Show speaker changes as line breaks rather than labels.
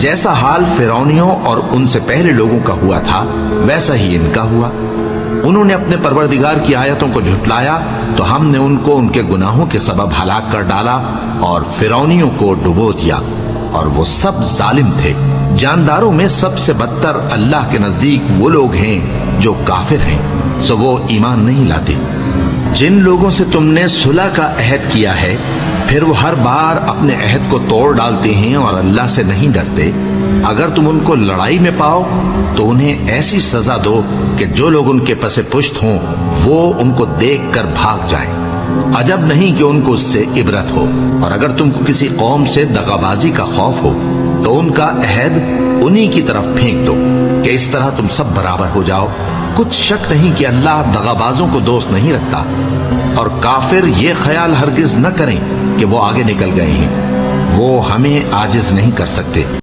जैसा हाल फिरौनियों और उनसे पहले लोगों का हुआ था वैसा ही इनका हुआ। उन्होंने अपने परवरदिगार की आयतों को झुटलाया तो हमने उनको उनके गुनाहों के सबब हलाक कर डाला और फिरौनियों को डुबो दिया, और वो सब जालिम थे। जानदारों में सबसे बदतर अल्लाह के नजदीक वो लोग हैं जो काफिर हैं, सो वो ईमान नहीं लाते। जिन लोगों से तुमने सुलह का अहद किया है फिर वो हर बार अपने अहद को तोड़ डालते हैं और अल्लाह से नहीं डरते, अगर तुम उनको लड़ाई में पाओ तो उन्हें ऐसी सजा दो कि जो लोग उनके पसे पुश्त हों वो उनको देखकर भाग जाएं। अजब नहीं कि उनको उससे इबरत हो। और अगर तुमको किसी कौम से दगाबाजी का खौफ हो तो उनका अहद उन्हीं की तरफ फेंक दो कि इस तरह तुम सब बराबर हो जाओ। कुछ शक नहीं कि अल्लाह दगाबाजों को दोस्त नहीं रखता, और काफिर ये ख्याल हरगिज न करें कि वो आगे निकल गए हैं, वो हमें आजिज नहीं कर सकते।